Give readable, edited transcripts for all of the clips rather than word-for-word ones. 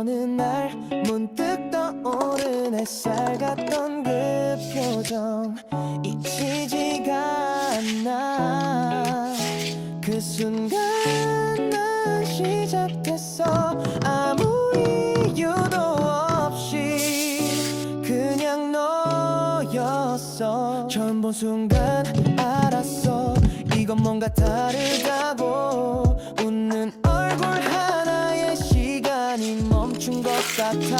어느 날 문득 떠오른 햇살 같던 그 표정 잊히지가 않아. 그 순간 난 시작했어. 아무 이유도 없이 그냥 너였어. 처음 본 순간 알았어. 이건 뭔가 다르다고. 웃는 얼굴 하나에 시간이 멈춘 것 같아.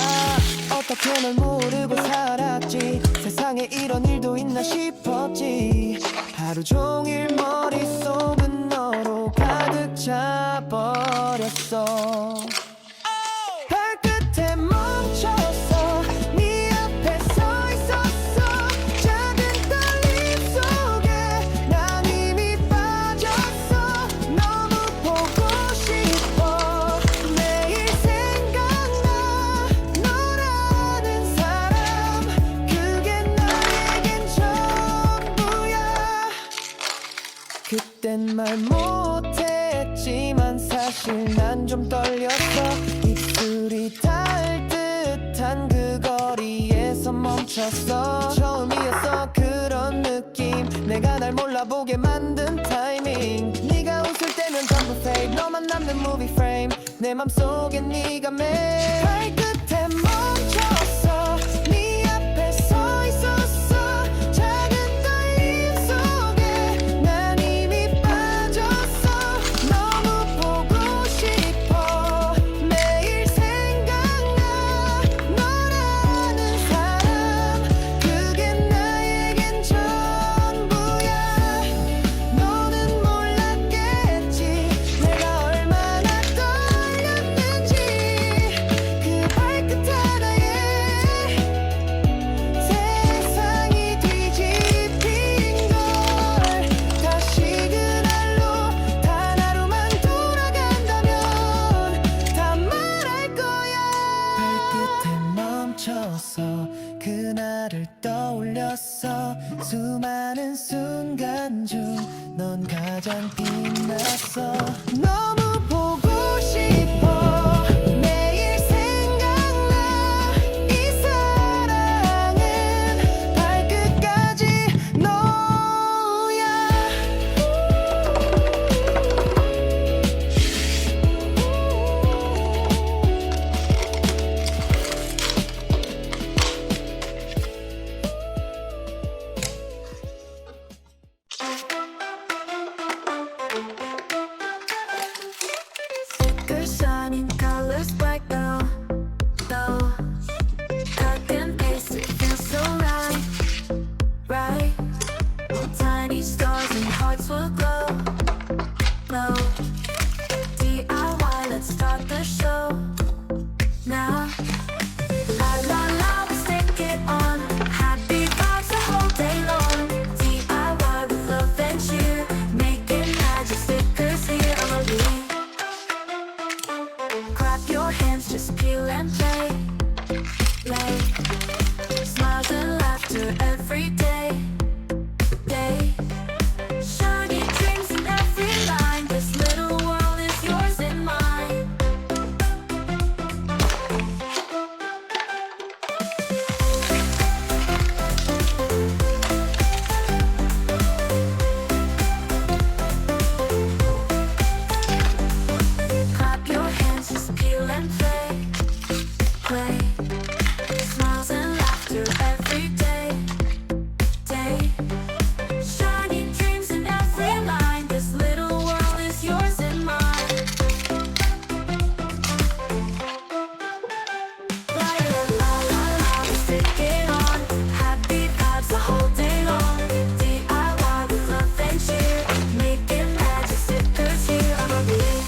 어떻게 널 모르고 살았지. 세상에 이런 일도 있나 싶었지. 하루 종일 머릿속은 너로 가득 차버렸어. 발끝에 멈췄어. 네 앞에 서 있었어. 작은 떨림 속에 난 이미 빠졌어. 너무 보고 싶어. 매일 생각나. 너라는 사람 그게 나에겐 전부야. 그땐 말 못했지만 사실 난 좀 떨렸어. 입술이 닿을 듯한 그 거리에서 멈췄어. 처음이었어 그런 느낌. 내가 날 몰라보게 만든 타이밍. 네가 웃을 때면 전부 fake. 너만 남는 movie frame. 내 맘속에 네가 매일. 발끝에 멈췄어. 네 앞에 서 있었어. 작은 떨림 속에 난 이미 빠졌어. 너무 보고 싶어. 매일 생각나. 너라는 사람 그게 나에겐 전부야. 너는 몰랐겠지. 내가 얼마나 떨렸는지. 그 발끝 하나에 세상이 뒤집힌 걸. 다시 그날로 단 하루만 돌아간다면 다 말할 거야. 발끝에 멈췄어. 그날을 떠올렸어. 수많은 순간 중 넌 가장 빛났어. 너무 보고 싶어. 매일 생각나. 이 사랑은 발끝까지 너야. Thicker shining colors black though. Cut and paste, it feels so right. Tiny stars and hearts will glow. DIY, let's start the show now. La la la, let's take it on. Happy vibes the whole day long. DIY with love and cheer. Making magic stickers here on the beat. Clap your hands, just peel and play. Smiles and laughter every day. Shiny dreams in every line. This little world is yours and mine. Clap your hands, just peel and play. Smiles and laughter every day. Shiny dreams in every line. This little world is yours and mine. La la la la la, let's take it on. Happy vibes the whole day long. DIY with love and cheer. Making magic stickers here on the beat.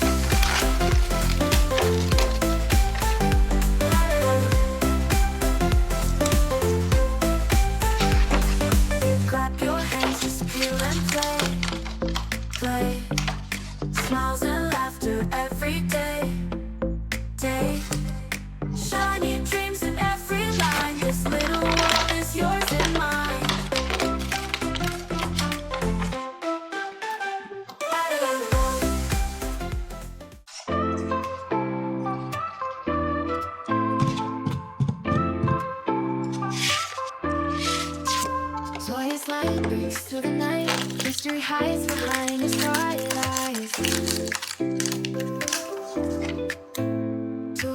Clap your hands, just peel and play. Smiles and laughter every day. Shiny dreams in every line. This little world is yours and mine.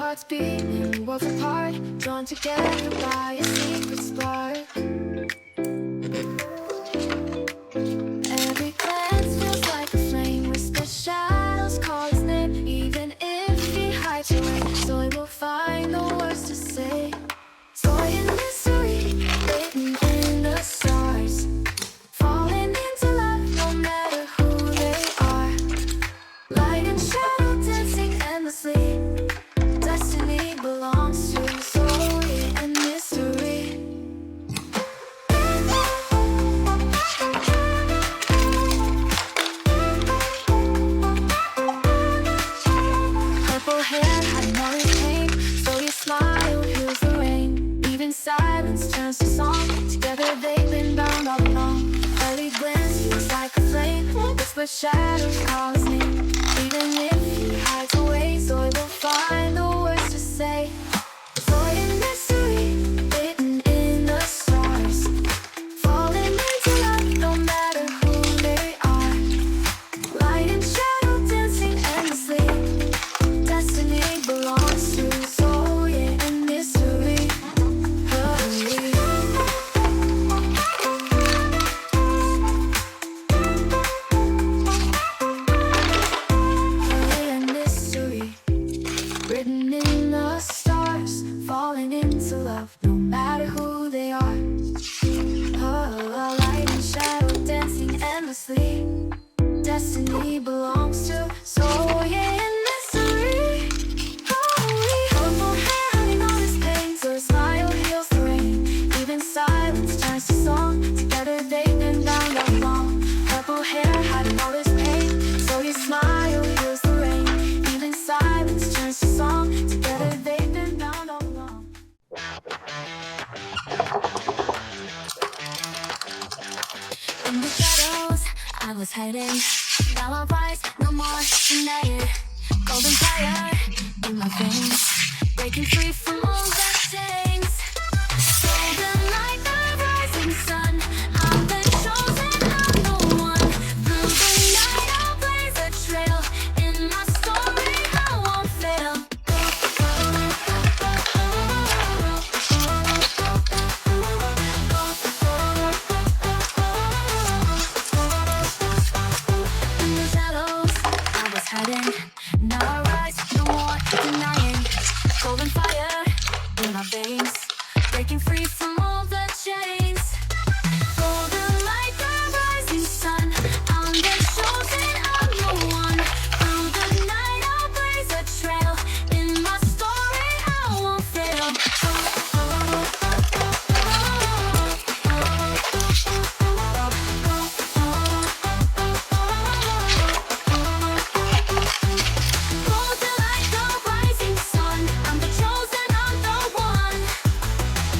hearts beating, worlds apart, drawn together by a secret spark. Every glance feels like a flame, whisper shadows call his name. Even if he hides away, so he will find the words to say. Joy and misery, written in the stars, falling into love no matter who they are. Light and shadow dancing endlessly, destiny belongs to story and mystery. Purple hair, hiding all his pain, so you smile, heals the rain. Even silence turns to song, together they've been bound all along. Early glance feels like a flame, whisper shadows call his name. Even if he hides away, so he will find the words to say. Joy and mystery, written in the stars, falling into love no matter who they are. Light and shadow dancing endlessly, destiny belongs to soul, yeah, and mystery. And mystery, written in the stars, falling into love no matter who they are. Light and shadow dancing endlessly, destiny belongs to soul, yeah, and mystery. Purple hair hiding all his pain, so his smile heals the rain. Even silence turns to song, together they've been bound all along. Purple hair hiding all his pain, so his smile heals the rain. Even silence turns to song, together they've been bound all along. In the shadows, I was hiding. Now I rise, no more denying. Golden fire in my veins, breaking free from all the chains. Golden like the rising sun, I'm the chosen, I'm the one. Through the night I'll blaze a trail, in my story I won't fail. In the shadows, I was hiding. Now I rise, no more denying. Golden fire in my veins, breaking free from all the chains. Golden like the rising sun, I'm the chosen, I'm the one. Through the night I'll blaze a trail, in my story I won't fail. Golden like the rising sun, I'm the chosen, I'm the one.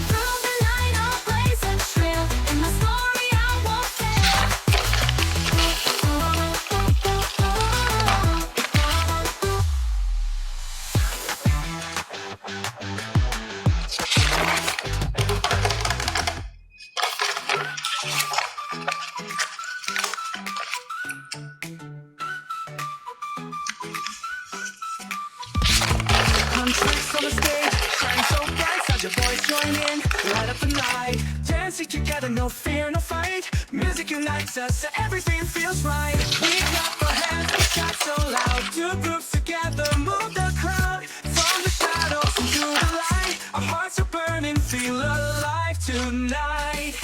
Through the night I'll blaze a trail, in my story I won't fail. Huntrix on the stage, shine so bright. Saja Boys join in, light up the night. Dancing together, no fear, no fight. Music unites us, so everything feels right. We clap our hands, we shout so loud. Two groups together, move the crowd. From the shadows into the light, our hearts are burning, feel alive tonight.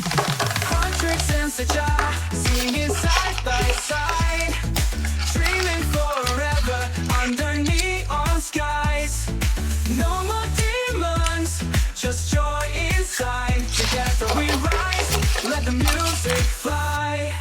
Huntrix and Saja, singing side by side. Dreaming forever under neon skies. No more demons, just joy inside. Together we rise, let the music fly.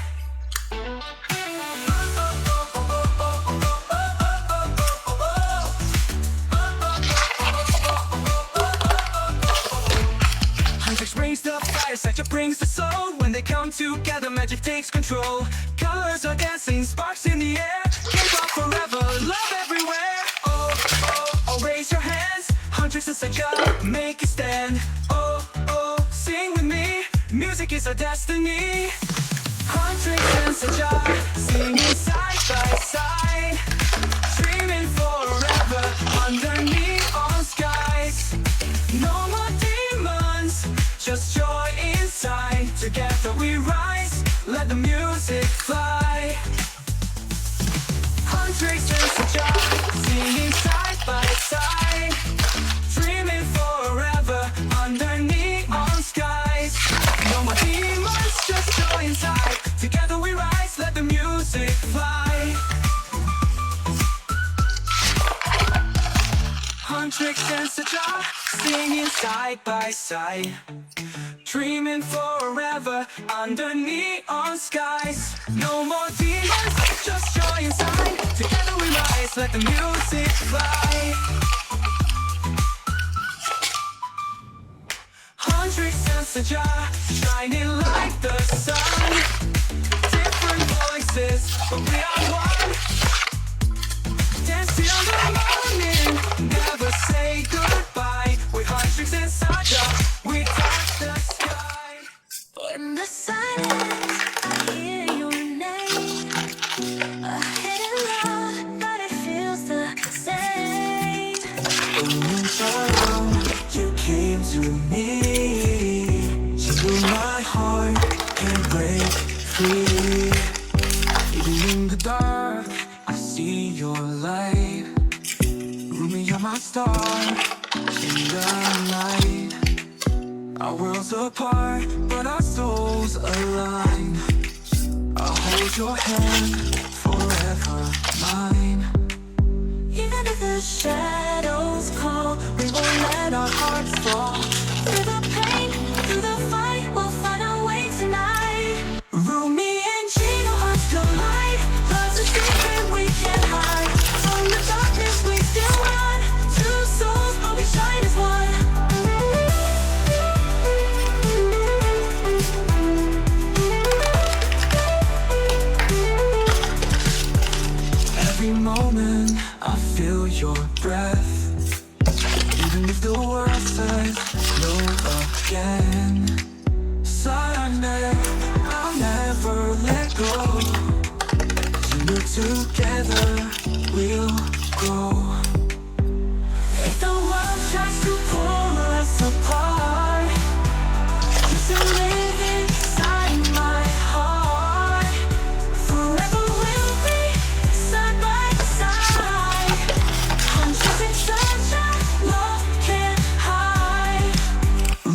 Huntrix brings the fire, Saja brings the soul. When they come together, magic takes control. Colors are dancing, sparks in the air. K-pop forever, love everywhere. Oh, oh, oh, raise your hands. Huntrix and Saja, make a stand. Oh, oh, sing with me. Music is our destiny. Huntrix and Saja, singing side by side. Dreaming forever under neon skies. Saja, singing side by side, dreaming forever under neon skies. No more demons, just joy inside. Together we rise, let the music fly. Huntrix and Saja, singing side by side, dreaming forever under neon skies. No more demons, just joy inside. Together we rise, let the music fly. Huntrix and Saja, shining like the sun. Different voices, but we are one. Dance till the morning, never say goodbye. With Huntrix and Saja, we touch the sky. In the silence, I hear your name. A hidden love, but it feels the same. When you alone, you came to me. You blew my heart and break free. Even in the dark, I see your light. Rumi, you're my star in the night. Our worlds apart, but our souls align. I'll hold your hand forever mine. Even if the shadows call, we won't let our hearts fall. Through the pain, through the fight, we'll find our way tonight. Rumi And Gino, hearts collide. Love's a secret we can't hide. From the darkness we still run. Two souls, but we shine as one. every moment I feel your breath. Even if the world says no again, Sunday, I'll never let go. You know together we'll grow. If the world tries to pull us apart, you still live inside my heart. Forever we'll be side by side. Huntrix and Saja, love can't hide.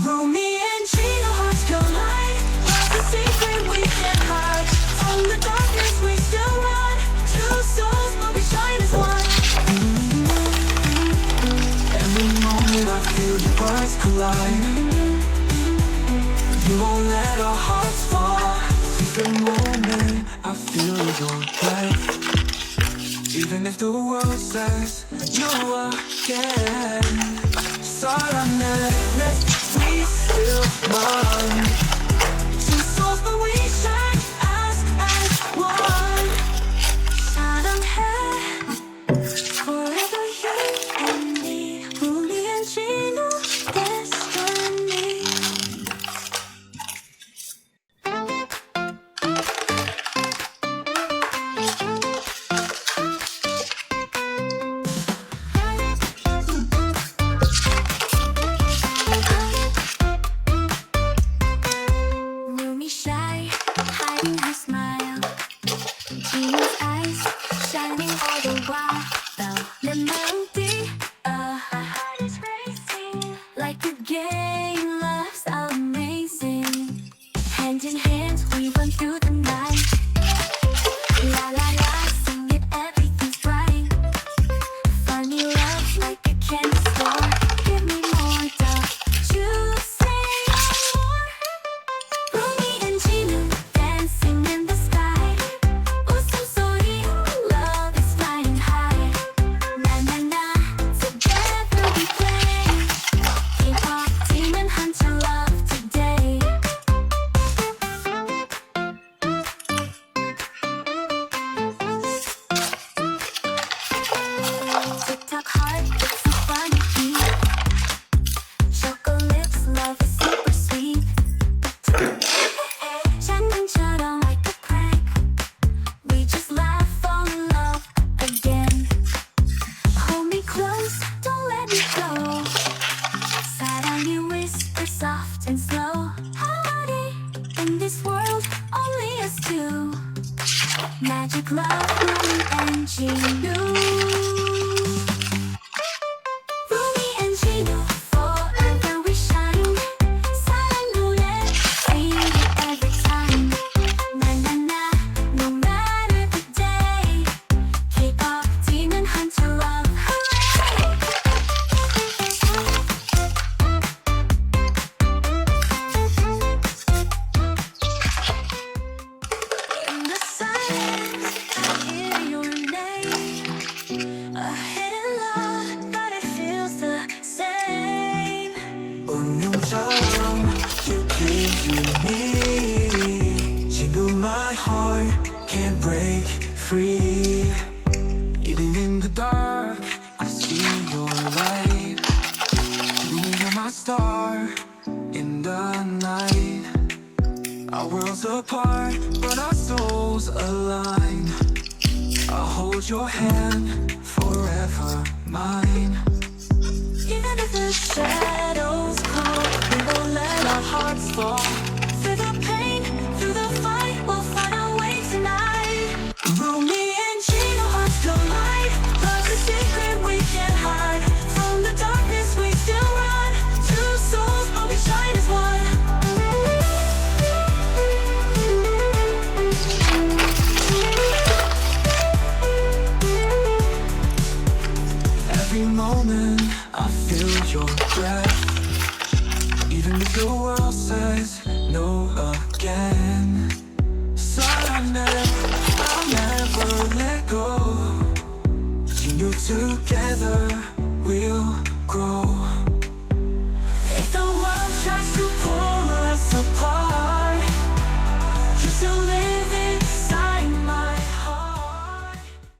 Rumi and Gino, hearts collide. Love's a secret we can't hide. From the darkness we still run. Two souls, but we shine as one. Every moment I feel your words collide. You won't let our hearts fall. Every moment I feel your breath. Even if the world says no again, Sunday, we still one. Two souls, but we shine as one. 사랑해, forever you and me. Rumi and Gino, destiny. Rumi shy, hiding her smile. Gino's eyes shining all the while. The melody, our heart is racing like a game. Love's amazing. Hand in hand, we run through the night. La la la, sing it, everything's bright. Funny love like a candy store. Give me more, don't you say more. Rumi and Gino dancing in the sky. 웃음소리, love is flying high. Na na na, together we play. K-pop demon hunter love today. TikTok heart, it's a funny beat. Chocolate lips, love is super sweet. 장난처럼 like a prank. We just laugh, fall in love again. Hold me close, don't let me go. 사랑이 whisper soft and slow. Honey, in this world, only us two. Magic love, Rumi and Gino. heart can't break free. Even in the dark, I see your light. You're my star in the night. Our worlds apart, but our souls align. I'll hold your hand forever mine. Even if the shadows come, we won't let our hearts fall. Through the pain, through the fight, we'll find our way tonight. Rumi and Gino, hearts collide. Love's a secret we can't hide. From the darkness we still run. Two souls, but we shine as one. Every moment I feel your breath. Even if the world says no again. Silent, I'll never let go. You together we'll grow. If the world tries to